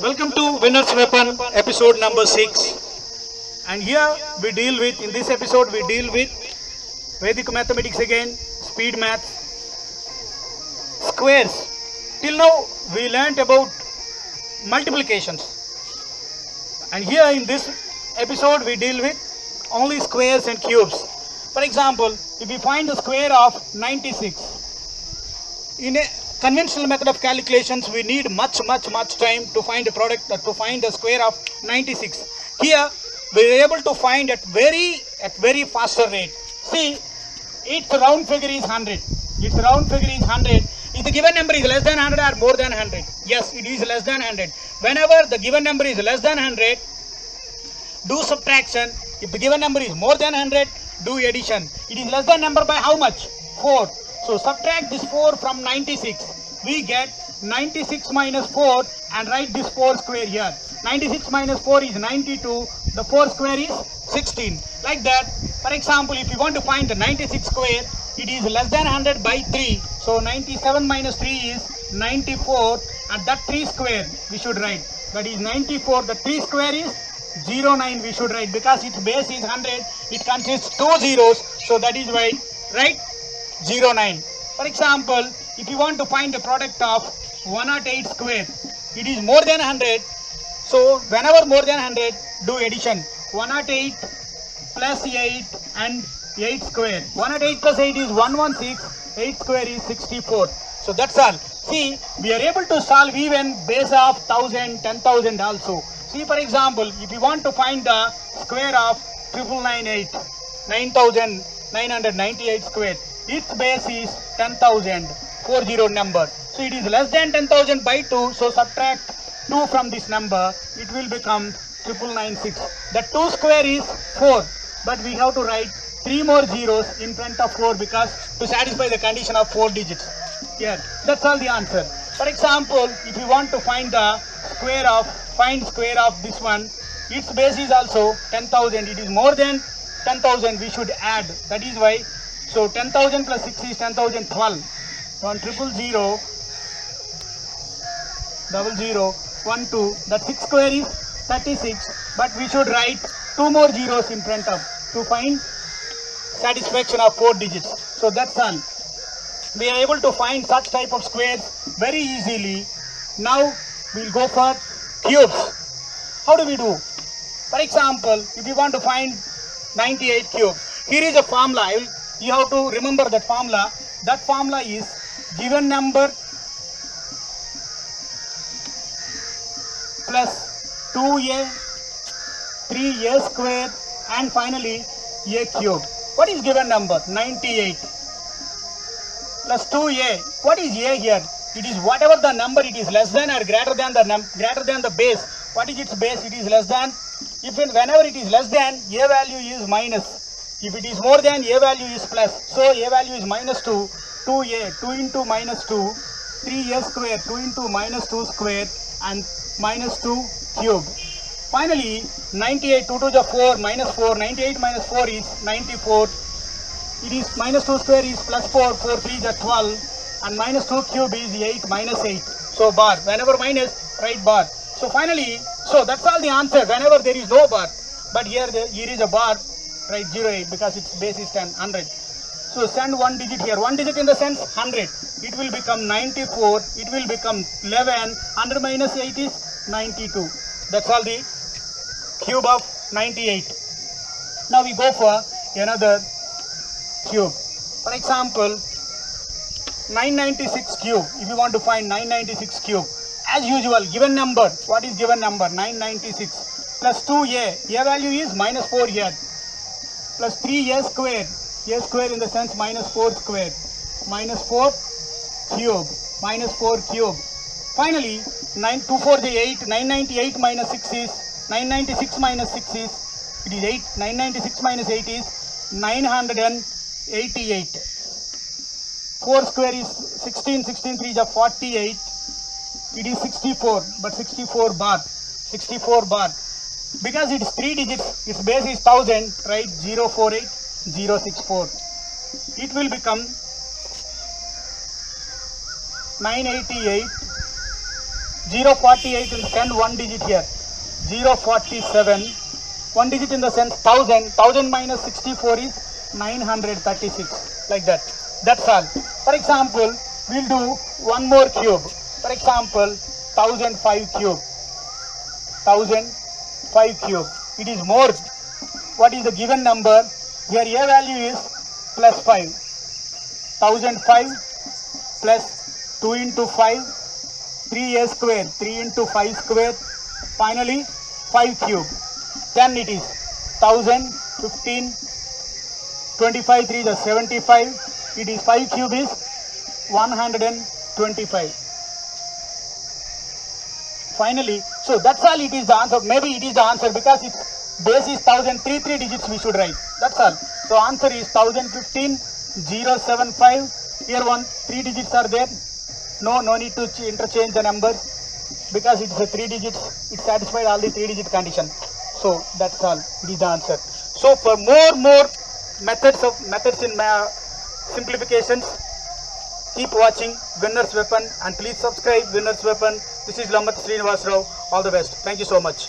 Welcome to Winner's Weapon, episode number 6. And here we deal with, in this episode, we deal with Vedic mathematics again, speed math, squares. Till now, we learnt about multiplications. And here in this episode, we deal with only squares and cubes. For example, if we find the square of 96, in a conventional method of calculations, we need much time to find a product, to find the square of 96. Here we are able to find at very faster rate. See, its round figure is 100. Its round figure is 100. If the given number is less than 100 or more than 100, yes, it is less than 100. Whenever the given number is less than 100, do subtraction. If the given number is more than 100, do addition. It is less than number by how much? 4. So subtract this 4 from 96. We get 96 minus 4 and write this 4 square here. 96 minus 4 is 92. The 4 square is 16. Like that. For example, if you want to find the 96 square, it is less than 100 by 3. So 97 minus 3 is 94. And that 3 square we should write. That is 94. The 3 square is 09 we should write, because its base is 100. It consists 2 zeros. So that is why write 09. For example, if you want to find the product of 108 square, it is more than 100. So whenever more than 100, do addition. 108 plus 8 and 8 square. 108 plus 8 is 116. 8 square is 64. So that's all. See, we are able to solve even base of 1000, 10,000 also. See, for example, if you want to find the square of 9998, 9998 square, its base is 10,000, 40 number. So it is less than 10,000 by 2. So subtract 2 from this number. It will become 9996. The 2 square is 4. But we have to write 3 more zeros in front of 4, because to satisfy the condition of 4 digits. Here, that's all the answer. For example, if you want to find the square of this one, its base is also 10,000. It is more than 10,000. We should add. That is why. So 10,000 plus 6 is 10,012. 1,000,000, 0012. That 6 square is 36. But we should write 2 more zeros in front of to find satisfaction of 4 digits. So that's all. We are able to find such type of squares very easily. Now we'll go for cubes. How do we do? For example, if you want to find 98 cube, here is a formula. You have to remember that formula. That formula is given number plus 2a, 3a square, and finally a cube. What is given number? 98 plus 2a. What is a here? It is whatever the number, it is less than or greater than the base. What is its base? It is less than. Whenever it is less than, a value is minus. If it is more than, a value is plus. So a value is minus 2. 2a, 2 into minus 2. 3a square, 2 into minus 2 square, and minus 2 cube. Finally, 98, 2 to the 4, minus 4. 98 minus 4 is 94. It is minus 2 square is plus 4. 4 3 is 12. And minus 2 cube is 8 minus 8. So bar. Whenever minus, write bar. So finally, so that's all the answer. Whenever there is no bar. But here is a bar. Write 08, because its base is 10, 100. So send 1 digit here. 1 digit in the sense 100. It will become 94. It will become 11. 100 minus 8 is 92. That's all the cube of 98. Now we go for another cube. For example, 996 cube. If you want to find 996 cube, as usual, given number. What is given number? 996 plus 2a. A value is minus 4 here. Plus 3a square. A square in the sense minus 4 square. Minus 4 cube. Minus 4 cube. Finally, 2 4 is 8. 998 minus 6 is 996 minus 6 is, it is 8. 996 minus 8 is 988. 4 square is 16. 16 3 is 48. It is 64. But 64 bar. 64 bar. Because it is 3 digits, its base is 1000, right? 048, 064. It will become 988 048 in the sense 1 digit here. 047, 1 digit in the sense 1000. 1000 minus 64 is 936, like that. That's all. For example, we'll do one more cube. For example, 1005 cube. 1005 cube. It is more. What is the given number? Here A value is plus 5. 1005 plus 2 into 5, 3a square, 3 into 5 square, finally 5 cube. Then it is 1000, 15, 25, 3 is 75. It is 5 cube is 125. Finally, so that's all, it is the answer. Maybe it is the answer because its base is 1000, 3 digits we should write. That's all. So answer is 1015, 075. Here 3 digits are there. No need to interchange the numbers because it's a 3 digits. It satisfied all the 3 digit condition. So that's all. It is the answer. So for more methods in simplifications, keep watching Winner's Weapon and please subscribe Winner's Weapon. This is Lammath Srinivas Rao. All the best. Thank you so much.